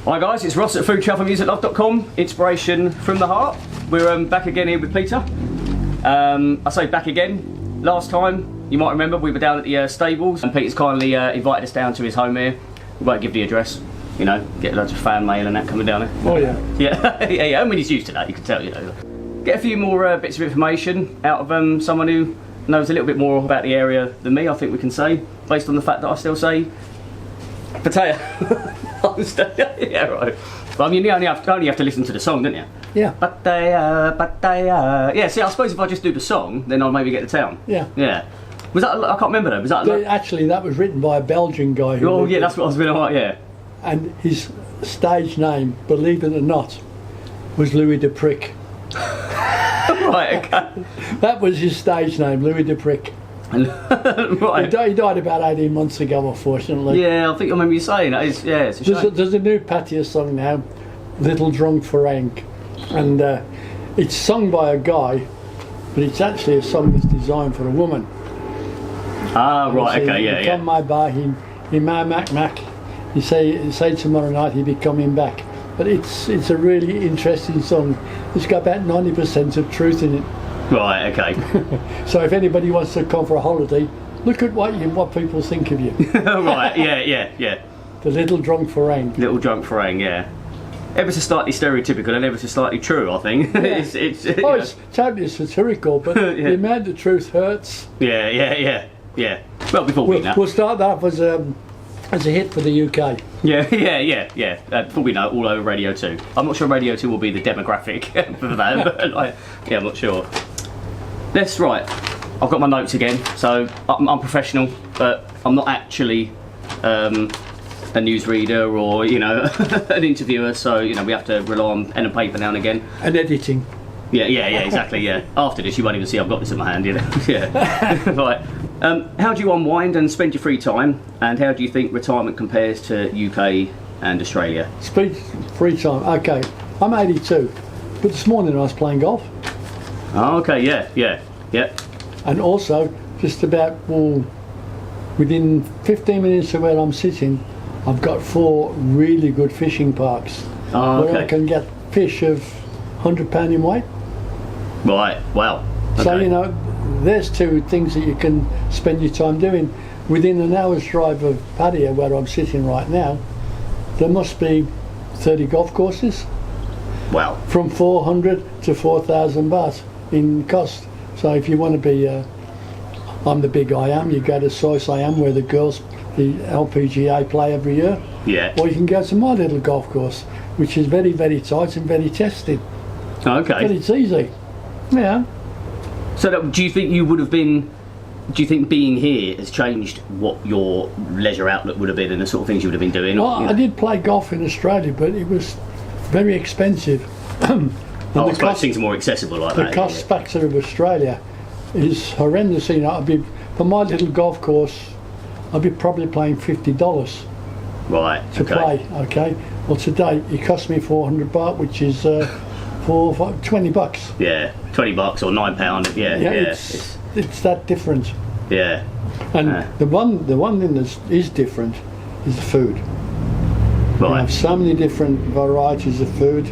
Hi guys, it's Ross at foodtravelmusiclove.com, inspiration from the heart. We're back again here with Peter. I say back again, last time, you might remember we were down at the stables and Peter's kindly invited us down to his home here. We won't give the address, you know, get loads of fan mail and that coming down there. Oh yeah. Yeah, yeah, I mean he's used to that, you can tell, you know. Get a few more bits of information out of someone who knows a little bit more about the area than me, I think we can say, based on the fact that I still say Pattaya. Yeah, right. Well, I mean, you only have to listen to the song, don't you? Yeah. Pattaya, Pattaya. Yeah, see, I suppose if I just do the song, then I'll maybe get to town. Yeah. Yeah. Was that, I can't remember though, was that... Actually, that was written by a Belgian guy. Oh, yeah, that's what I was going to like, yeah. And his stage name, believe it or not, was Louis de Prick. Right, okay. That was his stage name, Louis de Prick. Right. He died about 18 months ago, unfortunately. Yeah, I think I remember you saying that. Yeah, it's a shame. There's a new Pattaya song now, Little Drunk FARANG, and it's sung by a guy, but it's actually a song that's designed for a woman. Ah, right, okay, yeah, Come my bar, he mac. He say tomorrow night he'll be coming back. But it's a really interesting song. It's got about 90% of truth in it. Right, okay. So if anybody wants to come for a holiday, look at what people think of you. Right, yeah. The Little Drunk FARANG. Little Drunk FARANG, yeah. Ever so slightly stereotypical and ever so slightly true, I think. Yeah. It's totally satirical, but yeah. the amount of truth hurts. Yeah. Well, before we know. We'll start that off as a hit for the UK. Yeah. Before we know, all over Radio 2. I'm not sure Radio 2 will be the demographic for that, but like, yeah, I'm not sure. That's right. I've got my notes again, so I'm professional, but I'm not actually a newsreader or, you know, an interviewer, so, you know, we have to rely on pen and paper now and again. And editing. Yeah, exactly, yeah. After this, you won't even see I've got this in my hand, you know. Yeah. Right. How do you unwind and spend your free time, and how do you think retirement compares to UK and Australia? Free time, okay. I'm 82, but this morning I was playing golf. Oh, okay, yeah. And also, just about, within 15 minutes of where I'm sitting, I've got 4 really good fishing parks. Oh, okay. Where I can get fish of 100 pound in weight. Right, wow. Okay. So, you know, there's 2 things that you can spend your time doing. Within an hour's drive of Pattaya, where I'm sitting right now, there must be 30 golf courses. Wow. From 400 to 4,000 baht in cost. So if you want to be, I'm the big I am, you go to Soy I Am where the girls, the LPGA play every year. Yeah. Or you can go to my little golf course, which is very, very tight and very tested. Okay. But it's easy. Yeah. So do you think do you think being here has changed what your leisure outlook would have been and the sort of things you would have been doing? Well, I did play golf in Australia, but it was very expensive. I suppose things are more accessible like that. The cost factor of Australia is horrendous. You know, for my little golf course, I'd be probably paying $50 to play. Okay. Well, today it cost me 400 baht, which is $20. Yeah, $20 or £9. Yeah. It's that different. Yeah. And the one thing that is different is the food. Right. You have so many different varieties of food.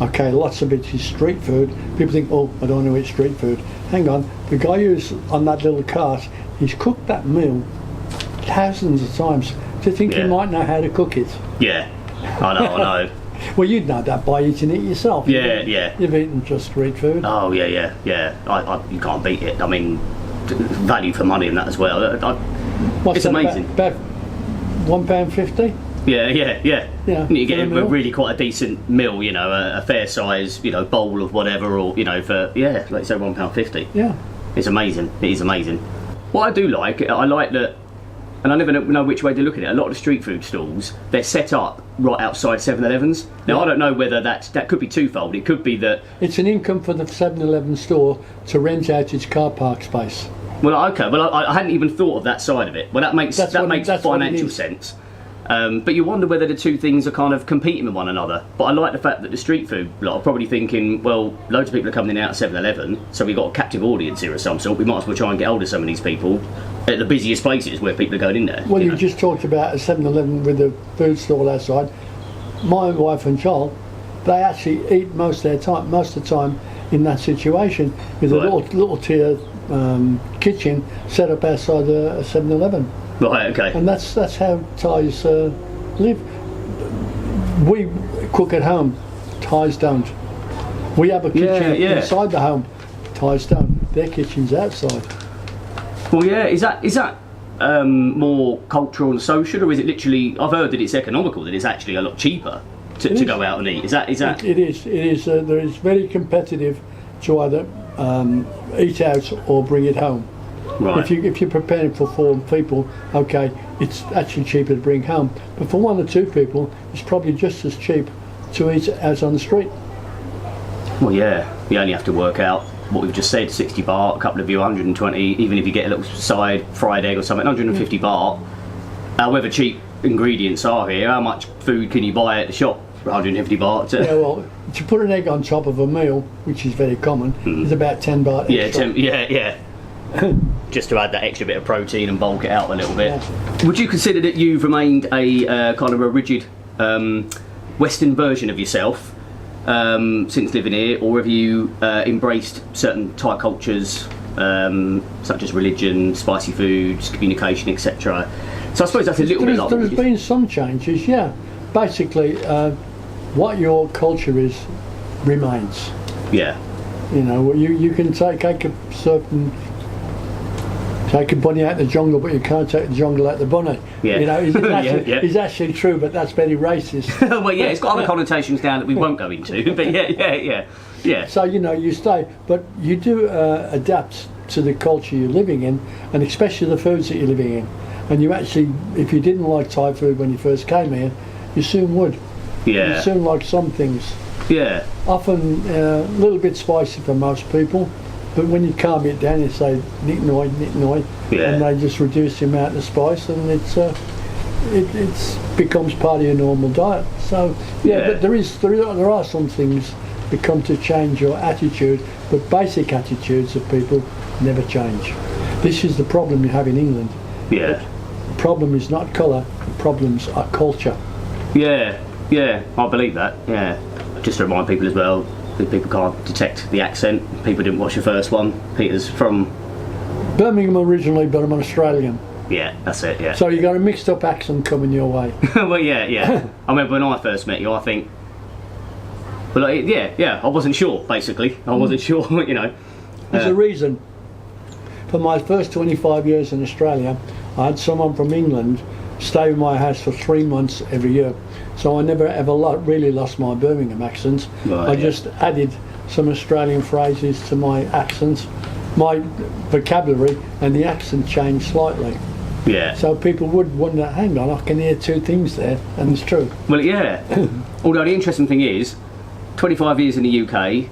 Okay, lots of it is street food. People think, oh, I don't want to eat street food. Hang on, the guy who's on that little cart, he's cooked that meal thousands of times. Do you think he might know how to cook it? Yeah, I know. Well, you'd know that by eating it yourself. Yeah. You've eaten just street food. Oh, yeah. You can't beat it. I mean, value for money and that as well. It's amazing. About £1.50? Yeah. Yeah, you get a really quite a decent meal, you know, a fair size, you know, bowl of whatever, or, you know, for, like you say, £1.50. Yeah. It's amazing. It is amazing. What I do like, I like that, and I never know which way to look at it, a lot of the street food stalls, they're set up right outside 7-Elevens. Now, I don't know whether that could be twofold. It could be that... It's an income for the 7-Eleven store to rent out its car park space. Well, okay, well, I hadn't even thought of that side of it. Well, that makes financial sense. But you wonder whether the two things are kind of competing with one another. But I like the fact that the street food lot are probably thinking, well, loads of people are coming in out of 7-Eleven, so we've got a captive audience here of some sort. We might as well try and get hold of some of these people at the busiest places where people are going in there. Well, you just talked about a 7-Eleven with a food stall outside. My wife and child, they actually eat most of the time in that situation with a little tier kitchen set up outside a 7-Eleven. Right, okay. And that's how Thais live. We cook at home, Thais don't. We have a kitchen inside the home, Thais don't. Their kitchen's outside. Well, yeah, is that more cultural and social, or is it literally? I've heard that it's economical, that it's actually a lot cheaper to go out and eat. Is that? It is. There is very competitive to either eat out or bring it home. Right. If you're preparing for 4 people, okay, it's actually cheaper to bring home. But for 1 or 2 people, it's probably just as cheap to eat out on the street. Well, yeah, you only have to work out what we've just said, 60 baht, a couple of you 120, even if you get a little side fried egg or something, 150 baht. However cheap ingredients are here, how much food can you buy at the shop for 150 baht? Yeah, well, to put an egg on top of a meal, which is very common, is about 10 baht extra. Yeah. Just to add that extra bit of protein and bulk it out a little bit. Yeah. Would you consider that you've remained a kind of a rigid Western version of yourself since living here, or have you embraced certain Thai cultures such as religion, spicy foods, communication, etc.? So I suppose that's a little bit like... There's been some changes, yeah. Basically, what your culture is remains. Yeah. You know, you can take a certain... Take a bunny out the jungle, but you can't take the jungle out the bunny. Yeah. You know, it's actually true, but that's very racist. Well, yeah, it's got other connotations down that we won't go into, but yeah. So, you know, you stay, but you do adapt to the culture you're living in, and especially the foods that you're living in. And you actually, if you didn't like Thai food when you first came here, you soon would. Yeah. You soon like some things. Yeah. Often a little bit spicy for most people. But when you calm it down, you say nit noi, and they just reduce the amount of spice, and it becomes part of your normal diet. So but there are some things that come to change your attitude, but basic attitudes of people never change. This is the problem you have in England. Yeah. The problem is not colour. The problems are culture. Yeah, I believe that. Yeah. Just to remind people as well, people can't detect the accent. People didn't watch the first one. Peter's from Birmingham originally, but I'm an Australian. Yeah, that's it, yeah. So you got a mixed up accent coming your way. Well, yeah. I remember when I first met you, I think... Well, I wasn't sure, basically. I wasn't sure, you know. There's a reason. For my first 25 years in Australia, I had someone from England stay in my house for 3 months every year. So I never ever really lost my Birmingham accent. Right, I just added some Australian phrases to my accent, my vocabulary, and the accent changed slightly. Yeah. So people would wonder, hang on, I can hear 2 things there, and it's true. Well, yeah. Although the interesting thing is, 25 years in the UK,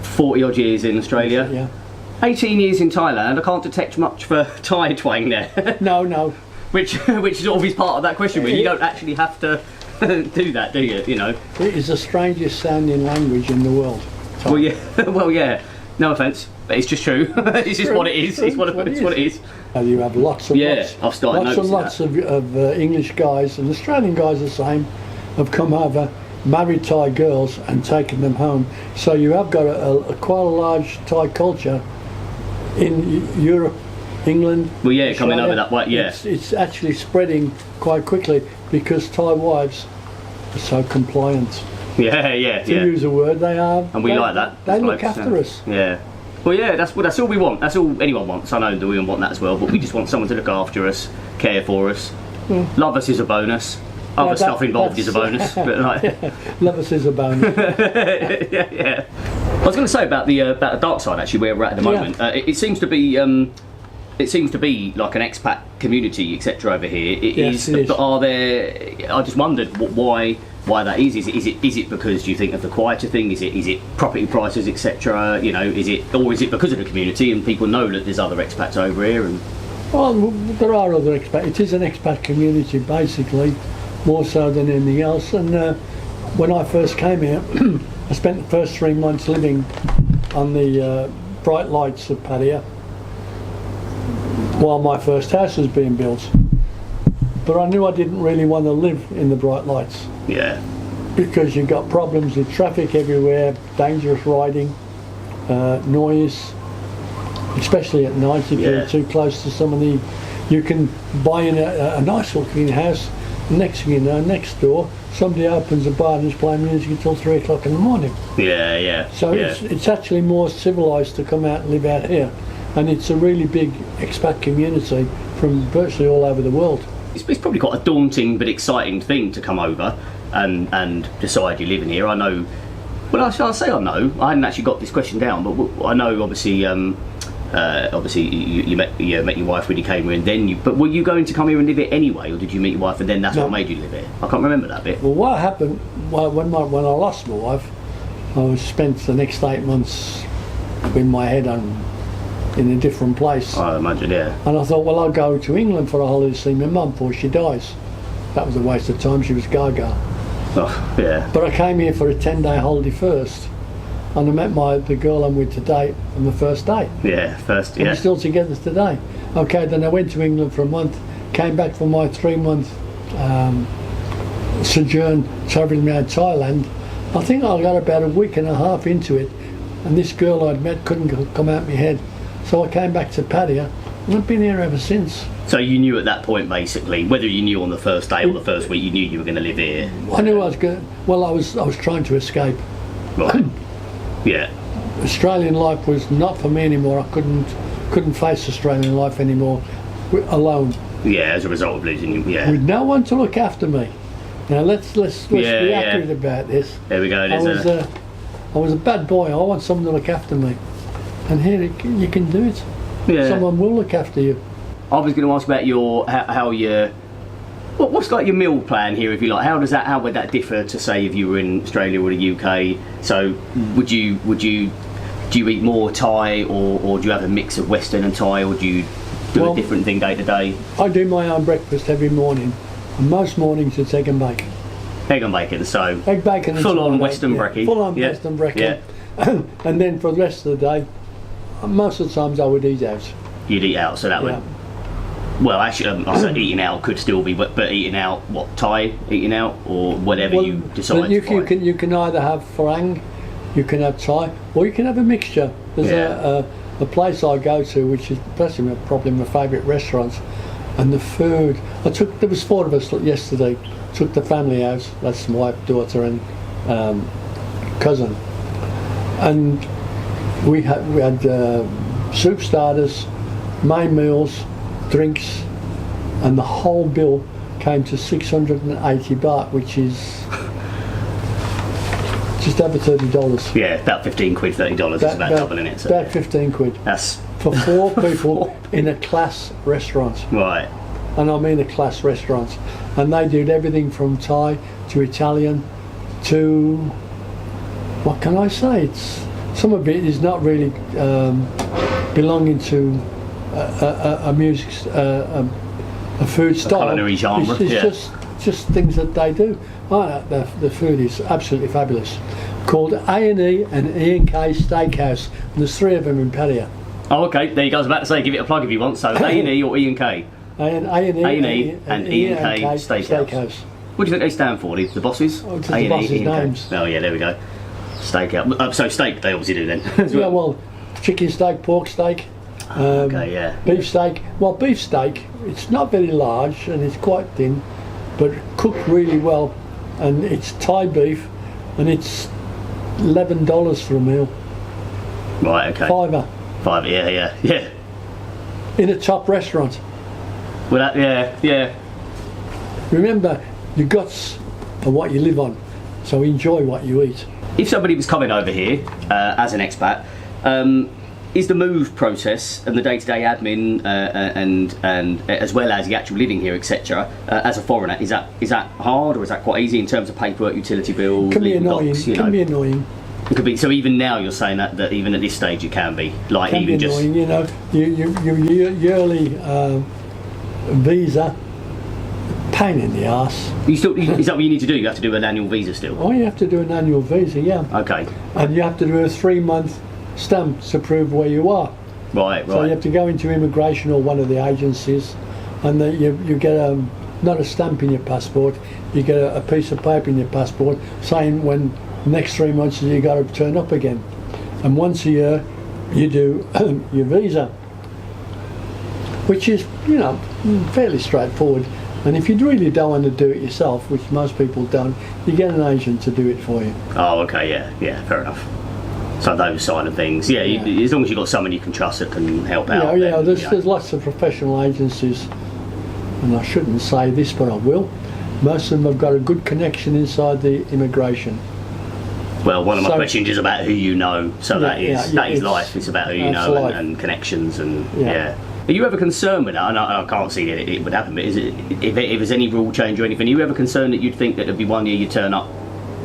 40 odd years in Australia, Yeah. 18 years in Thailand. I can't detect much for Thai twang there. No. Which is obviously part of that question, where you don't actually have to do that, do you? You know. It is the strangest sounding language in the world. Well, yeah. No offence, but it's just true. It's just what it is. It's what it is. And you have lots and I've started lots of English guys, and Australian guys the same, have come over, married Thai girls and taken them home. So you have got quite a large Thai culture in Europe, England. Well, yeah, Australia. coming over that way, yeah. It's actually spreading quite quickly because Thai wives are so compliant. Yeah. To use a word, they are. And we like that. They look after us. Yeah. Well, yeah, that's all we want. That's all anyone wants. I know that we want that as well, but we just want someone to look after us, care for us. Love us is a bonus. Other stuff involved is a bonus. But like, love us is a bonus. yeah. I was going to say about the dark side, actually, where we're at the moment. It seems to be like an expat community, etc. over here. It is. But are there? I just wondered why that is. Is it because you think of the quieter thing? Is it property prices, etc.? You know, is it because of the community and people know that there's other expats over here? And Well, there are other expat. It is an expat community, basically, more so than anything else. And when I first came here, I spent the first 3 months living on the bright lights of Pattaya while my first house was being built. But I knew I didn't really want to live in the bright lights. Yeah. Because you've got problems with traffic everywhere, dangerous riding, noise, especially at night if you're too close to some of the... You can buy in a nice looking house, next thing you know, next door, somebody opens a bar and is playing music until 3 o'clock in the morning. Yeah, yeah. So it's actually more civilised to come out and live out here. And it's a really big expat community from virtually all over the world. It's probably quite a daunting but exciting thing to come over and decide you're living here. I know, well, I'll say I know. I hadn't actually got this question down, but I know obviously you met your wife when you came here, and then but were you going to come here and live here anyway, or did you meet your wife and then that's what made you live here? I can't remember that bit. Well, what happened when I lost my wife, I spent the next 8 months with my head in a different place. I imagine, yeah. And I thought, well, I'll go to England for a holiday to see my mum before she dies. That was a waste of time. She was gaga. Oh, yeah. But I came here for a 10-day holiday first, and I met the girl I'm with today on the first day. Yeah, first, yeah. And we're still together today. Okay, then I went to England for a month, came back for my 3-month sojourn travelling around Thailand. I think I got about a week and a half into it, and this girl I'd met couldn't come out my head. So I came back to Pattaya, and I've been here ever since. So you knew at that point, basically, whether you knew on the first day or the first week, you knew you were going to live here. I knew I was going. Well, I was trying to escape. Right. Yeah. Australian life was not for me anymore. I couldn't face Australian life anymore, alone. Yeah, as a result of losing you. Yeah. With no one to look after me. Now let's be accurate about this. There we go. I was a bad boy. I want someone to look after me. And here you can do it. Yeah. Someone will look after you. I was going to ask about what's like your meal plan here, if you like. How would that differ to say if you were in Australia or the UK? So do you eat more Thai or do you have a mix of Western and Thai, or do you do a different thing day to day? I do my own breakfast every morning, and most mornings it's egg and bacon. Egg and bacon, so egg, bacon, and full on Western brekkie. Full on Western brekkie. Yeah. And then for the rest of the day, most of the times I would eat out. You'd eat out, so that would... Well, actually, I said eating out could still be, but eating out, what, Thai eating out, or whatever you decide you can either have FARANG, you can have Thai, or you can have a mixture. There's a place I go to, which is probably my favourite restaurants, and the food... there was 4 of us yesterday, took the family out, that's my wife, daughter and cousin, and we had soup starters, main meals, drinks, and the whole bill came to 680 baht, which is just over $30. Yeah, about 15 quid, $30 is about doubling it. So about 15 quid. That's for 4 people in a class restaurant. Right. And I mean a class restaurant. And they did everything from Thai to Italian to, what can I say? Some of it is not really belonging to a music, a food style. Culinary genre. It's just things that they do. The food is absolutely fabulous. Called A&E and E&K Steakhouse. And there's 3 of them in Pattaya. Oh, okay. There you go. I was about to say, give it a plug if you want. So A&E or E&K? A&E and E&K Steakhouse. What do you think they stand for? The bosses? Oh, the bosses' names. Oh yeah, there we go. Steakhouse. So steak they obviously do then. Yeah, well, chicken steak, pork steak. Okay, yeah. Beef steak. Well, beef steak, it's not very large and it's quite thin, but cooked really well. And it's Thai beef, and it's $11 for a meal. Right, okay. $5. Yeah. In a top restaurant. Well, yeah. Remember, your guts are what you live on, so enjoy what you eat. If somebody was coming over here as an expat, is the move process and the day-to-day admin and as well as the actual living here, etc., as a foreigner, is that hard, or is that quite easy in terms of paperwork, utility bills, Can be legal annoying. docs, Can be annoying. It could be. So even now, you're saying that even at this stage, it can be like Can even be just. annoying, you know. Your yearly visa, pain in the arse. Is that what you need to do? You have to do an annual visa still. Oh, you have to do an annual visa, yeah. Okay. And you have to do a 3-month stamp to prove where you are. Right. So you have to go into immigration or one of the agencies, and then you get not a stamp in your passport, you get a piece of paper in your passport saying when the next 3 months you got to turn up again. And once a year you do your visa, which is, you know, fairly straightforward. And if you really don't want to do it yourself, which most people don't, you get an agent to do it for you. Oh, okay, yeah, fair enough. So those side of things, yeah. As long as you've got someone you can trust that can help out. Yeah, there's lots of professional agencies, and I shouldn't say this, but I will. Most of them have got a good connection inside the immigration. Well, one of my questions is about who you know, so that is life. It's about who you know and connections and yeah. Are you ever concerned with that? I can't see that it would happen, but is it if there's any rule change or anything? Are you ever concerned that you'd think that there'd be one year you turn up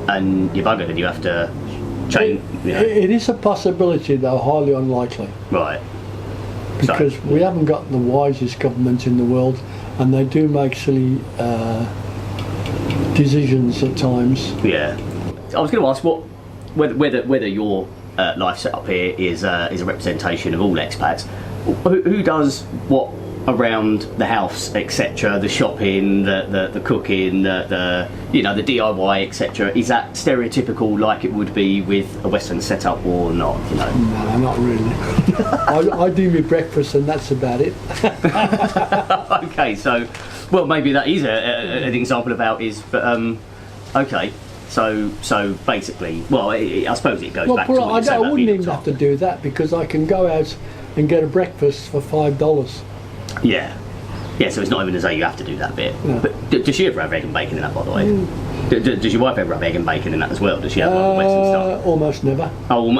and you're buggered and you have to change? It is a possibility, though highly unlikely. Right. Because we haven't got the wisest government in the world, and they do make silly decisions at times. Yeah. I was going to ask whether your life setup here is a representation of all expats. Who does what around the house, etc., the shopping, the cooking, the DIY, etc. Is that stereotypical like it would be with a Western setup or not? You know? No, not really. I do my breakfast and that's about it. Okay, so well maybe that is an example of how it is, but okay. So basically, well, I suppose it goes back to what you said about I wouldn't even have to do that because I can go out and get a breakfast for $5. Yeah, so it's not even as though you have to do that bit. No. But does she ever have egg and bacon in that, by the way? Does your wife ever have egg and bacon in that as well? Does she have like Western stuff? Almost never. Oh,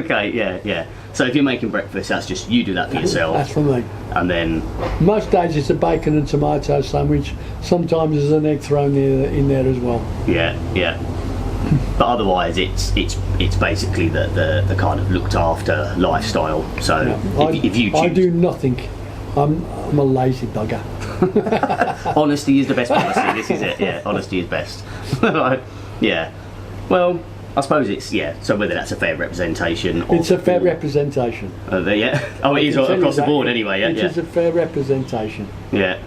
okay, yeah. So if you're making breakfast, that's just you do that for yourself. That's for me. And then most days it's a bacon and tomato sandwich. Sometimes there's an egg thrown in there as well. Yeah. But otherwise, it's basically the kind of looked after lifestyle. So if you choose, I do nothing. I'm a lazy bugger. Honesty is the best policy. This is it. Yeah, honesty is best. Yeah. Well, I suppose it's So whether that's a fair representation. It's a fair representation. Yeah. Oh, it is across the board anyway. Yeah. It is a fair representation. Yeah.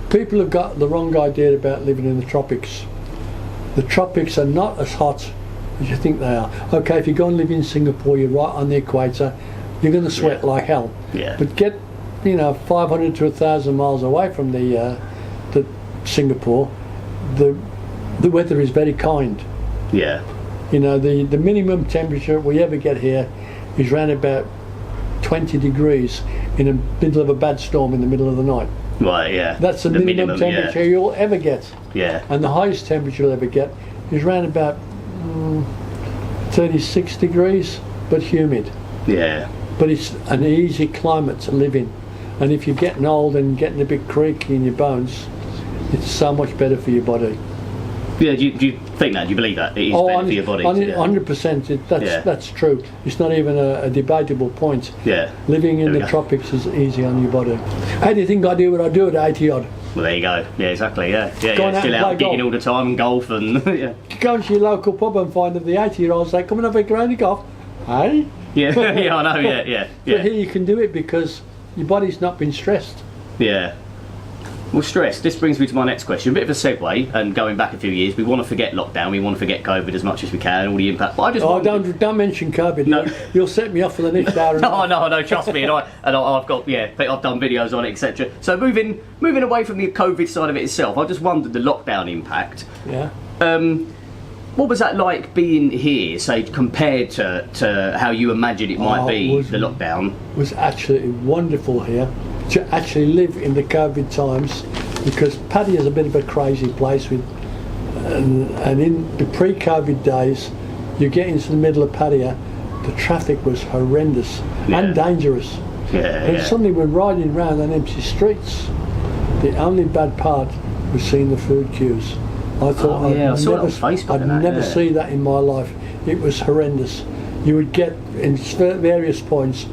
People have got the wrong idea about living in the tropics. The tropics are not as hot as you think they are. Okay, if you go and live in Singapore, you're right on the equator, you're going to sweat like hell. Yeah. But get 500 to 1,000 miles away from the Singapore, the weather is very kind. Yeah. The minimum temperature we ever get here is around about 20 degrees in the middle of a bad storm in the middle of the night. Right, yeah. That's the minimum temperature you'll ever get. Yeah. And the highest temperature you'll ever get is around about 36 degrees, but humid. Yeah. But it's an easy climate to live in. And if you're getting old and getting a bit creaky in your bones, it's so much better for your body. Yeah, do you think that? Do you believe that? It is better for your body? 100%. That's true. It's not even a debatable point. Yeah. Living in the tropics is easy on your body. How do you think I do what I do at 80 odd? Well, there you go. Yeah, exactly. Yeah. Still out gigging all the time and golf and yeah. Go into your local pub and find that the 80-year-olds say, "Come and have a round of golf." Hey? Yeah, I know. Yeah. But here you can do it because your body's not been stressed. Yeah. Well, stress. This brings me to my next question. A bit of a segue, and going back a few years, we want to forget lockdown. We want to forget COVID as much as we can, all the impact. But I just don't mention COVID. No. You'll set me off for the next hour. No. Trust me, I've got I've done videos on it, etc. So moving away from the COVID side of it itself, I just wondered the lockdown impact. Yeah. What was that like being here, say, compared to how you imagined it might be, the lockdown? It was absolutely wonderful here to actually live in the COVID times, because Pattaya is a bit of a crazy place and in the pre-COVID days, you get into the middle of Pattaya, the traffic was horrendous and dangerous. And suddenly we're riding around on empty streets. The only bad part was seeing the food queues. I thought I'd never see that in my life. it was horrendous. You would get in various points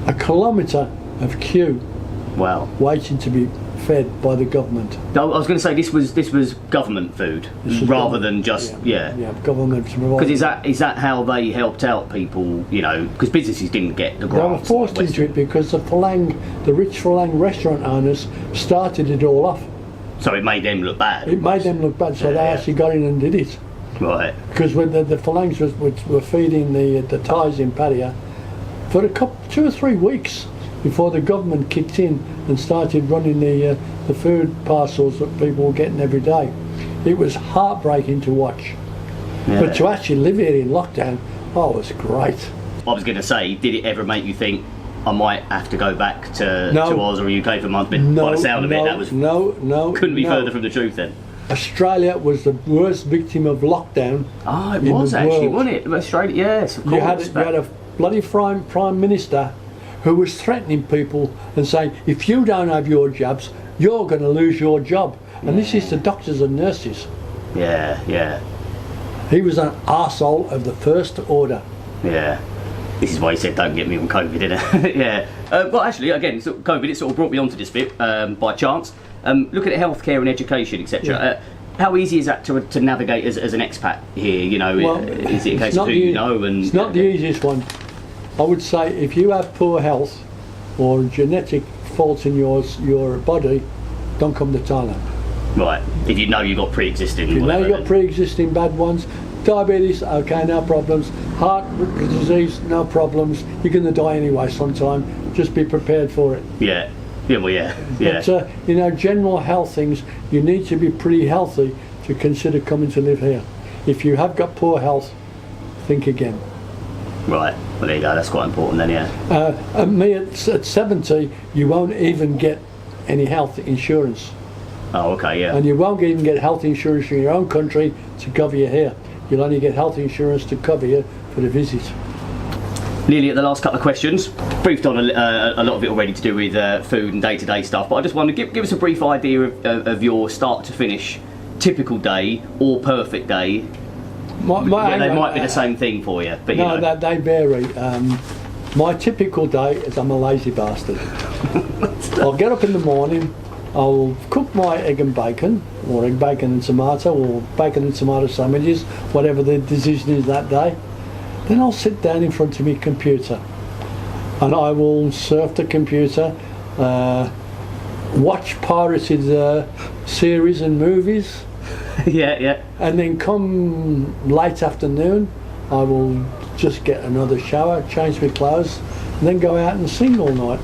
a kilometre of queue Wow. waiting to be fed by the government. I was going to say this was government food rather than just government. Because is that how they helped out people? You know, because businesses didn't get the They were grants. forced into it because the rich FARANG restaurant owners started it all off. So it made them look bad. It made them look bad, so they actually got in and did it. Right. Because when the FARANGs were feeding the Thais in Pattaya for 2 or 3 weeks before the government kicked in and started running the food parcels that people were getting every day. It was heartbreaking to watch. Yeah. But to actually live here in lockdown, it was great. I was going to say, did it ever make you think I might have to go back to Oz or UK for a month? But by the sound of it, that was couldn't be further from the truth then. Australia was the worst victim of lockdown. Oh, it was actually, wasn't it? Australia, yes, of course. You had a bloody prime minister who was threatening people and saying, if you don't have your jabs, you're going to lose your job. And this is the doctors and nurses. Yeah, yeah. He was an arsehole of the first order. Yeah. This is why he said, don't get me on COVID, innit? Yeah. But actually, again, COVID, it sort of brought me onto this bit by chance. Looking at healthcare and education, etc. Yeah. How easy is that to navigate as an expat here? You know, Well, is it a case of who you know? And it's not the easiest one. I would say if you have poor health or genetic faults in your body, don't come to Thailand. Right. If you know you've got pre-existing. If you know whatever, you've got pre-existing bad ones, diabetes, okay, no problems. Heart disease, no problems. You're going to die anyway sometime. Just be prepared for it. Yeah. Yeah, well, yeah. Yeah. But, you know, general health things, you need to be pretty healthy to consider coming to live here. If you have got poor health, think again. Right. Well, there you go. That's quite important then, yeah. And me at 70, you won't even get any health insurance. Oh, okay, yeah. And you won't even get health insurance in your own country to cover you here. You'll only get health insurance to cover you for the visit. Nearly at the last couple of questions. Briefed on a lot of it already to do with food and day-to-day stuff, but I just want to give us a brief idea of your start to finish typical day or perfect day. They might be the same thing for you, but no, you know. they vary. My typical day is I'm a lazy bastard. I'll get up in the morning, I'll cook my egg and bacon, or egg, bacon and tomato, or bacon and tomato sandwiches, whatever the decision is that day. Then I'll sit down in front of my computer and I will surf the computer, watch pirated series and movies. Yeah. And then come late afternoon, I will just get another shower, change my clothes, and then go out and sing all night,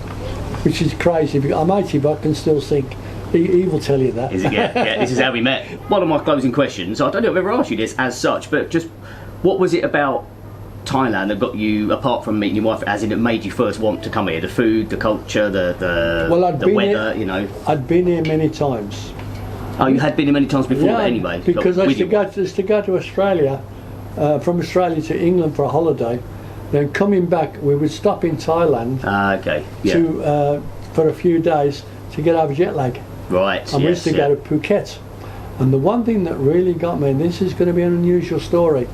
which is crazy. I'm 80 but I can still sing. He will tell you that. Is it? Yeah, this is how we met. One of my closing questions, I don't know if I've ever asked you this as such, but just what was it about Thailand that got you, apart from meeting your wife, as in it made you first want to come here? The food, the culture, the weather, you know? I'd been here many times. Oh, you had been here many times before that anyway? Because I used to go to Australia, from Australia to England for a holiday, then coming back we would stop in Thailand okay. Yeah. for a few days to get over jet lag. Right, And we used to go to Phuket. And the one thing that really got me, and this is going to be an unusual story,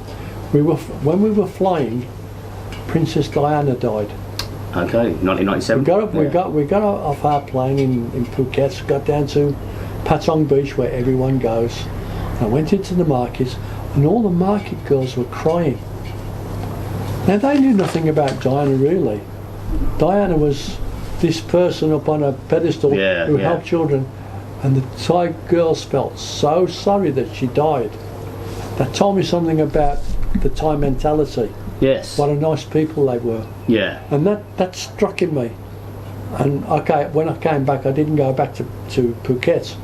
when we were flying, Princess Diana died. Okay, 1997. We got off our plane in Phuket, got down to Patong Beach where everyone goes. I went into the markets and all the market girls were crying. Now they knew nothing about Diana really. Diana was this person up on a pedestal who helped children, and the Thai girls felt so sorry that she died. That told me something about the Thai mentality. Yes. What a nice people they were. Yeah. And that struck in me. And okay, when I came back, I didn't go back to Phuket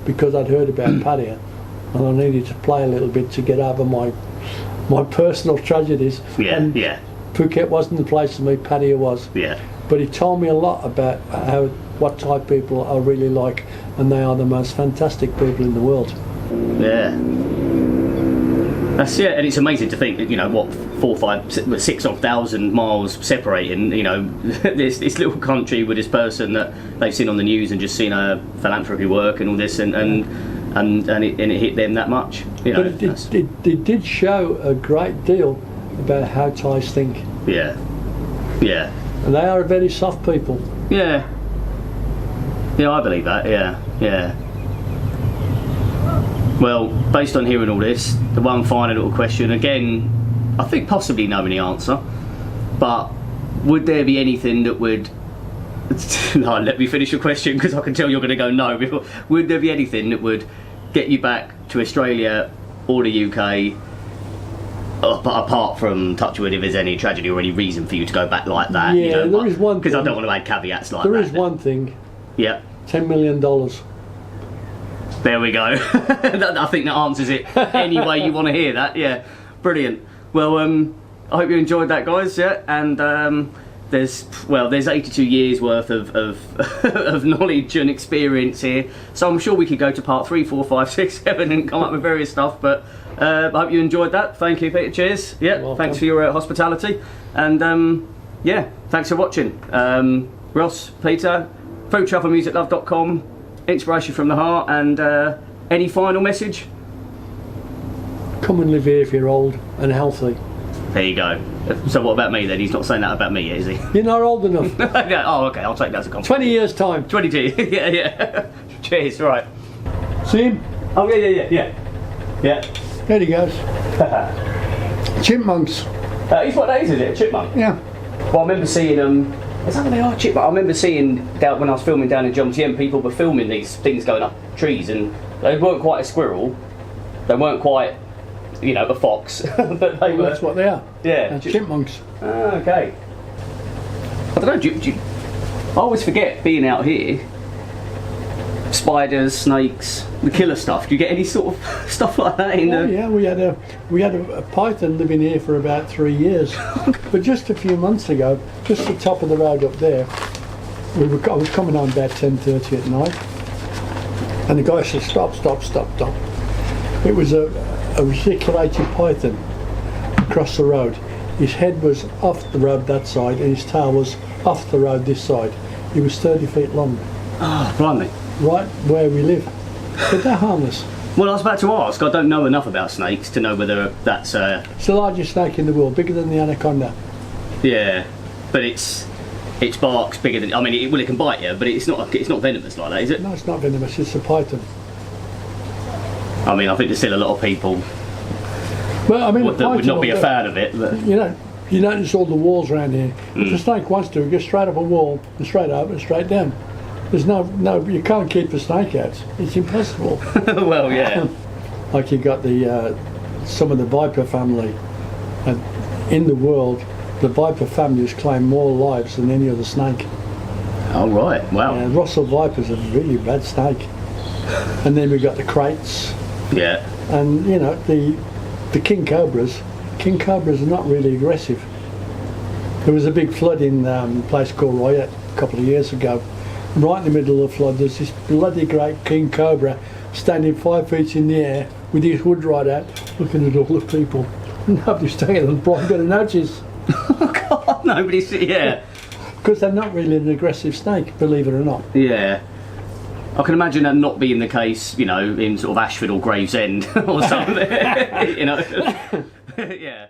because I'd heard about Pattaya, and I needed to play a little bit to get over my personal tragedies. Yeah, and yeah. Phuket wasn't the place for me, Pattaya was. Yeah. But it told me a lot about what Thai people are really like, and they are the most fantastic people in the world. Yeah. That's and it's amazing to think that, you know, what, 6,000 miles separating, you know, this little country with this person that they've seen on the news and just seen her philanthropy work and all this, and it hit them that much. you know. But it did show a great deal about how Thais think. Yeah. Yeah. And they are very soft people. Yeah. Yeah, I believe that, yeah. Yeah. Well, based on hearing all this, the one final little question, again, I think possibly knowing the answer, but would there be anything that would... No, let me finish your question because I can tell you're going to go no. Before. Would there be anything that would get you back to Australia or the UK, but apart from touch wood, if there's any tragedy or any reason for you to go back like that? Yeah, you know, there is one thing. Because I don't want to add caveats like there that. There is one thing. Yeah. $10 million. There we go. I think that answers it any way you want to hear that. Yeah, brilliant. Well, I hope you enjoyed that, guys. Yeah, and there's 82 years worth of of knowledge and experience here. So I'm sure we could go to part 3, 4, 5, 6, 7 and come up with various stuff. But I hope you enjoyed that. Thank you, Peter. Cheers. Yeah, thanks for your hospitality. And yeah, thanks for watching. Ross, Peter, foodtravelmusiclove.com. Inspiration from the heart. And any final message? Come and live here if you're old and healthy. There you go. So what about me then? He's not saying that about me yet, is he? You're not old enough. Yeah, oh, okay, I'll take that as a compliment. 20 years time. 22, yeah, yeah. Cheers, right. See him? Oh, yeah. There he goes. Chipmunks. He's what that is it? A chipmunk? Yeah. Well, I remember seeing is that what they are, chipmunk? I remember seeing down when I was filming down in Jomtien, people were filming these things going up trees, and they weren't quite a squirrel. They weren't quite, you know, a fox, but they were. That's what they are. Yeah. Chipmunks. Ah, okay. I don't know. I always forget being out here. Spiders, snakes, the killer stuff. Do you get any sort of stuff like that in the... Yeah, we had a python living here for about 3 years. But just a few months ago, just the top of the road up there, I was coming on about 10:30 at night, and the guy said, "Stop! It was a reticulated python across the road. His head was off the road that side, and his tail was off the road this side. He was 30 feet long. Oh, blimey. Right where we live. But they're harmless. Well, I was about to ask. I don't know enough about snakes to know whether that's... It's the largest snake in the world, bigger than the anaconda. Yeah, but its bark's bigger than... I mean, it can bite you, but it's not venomous like that, is it? No, it's not venomous. It's a python. I mean, I think there's still a lot of people well, I mean, that would not be a fan of it. But. You know, you notice all the walls around here. If the snake wants to, it goes straight up a wall, and straight up and straight down. There's no, you can't keep the snake out. It's impossible. Well, yeah. Like you got the some of the viper family, and in the world, the viper families claim more lives than any other snake. Oh right, wow. Russell vipers are a really bad snake. And then we got the crates. Yeah. And you know the king cobras. King cobras are not really aggressive. There was a big flood in a place called Royat a couple of years ago. Right in the middle of the flood, there's this bloody great king cobra standing 5 feet in the air with his hood right out, looking at all the people. Nobody's taking them bright bit of notice. Oh God, nobody's... Yeah. Because they're not really an aggressive snake, believe it or not. Yeah. I can imagine that not being the case, you know, in sort of Ashford or Gravesend or something. You know. Yeah.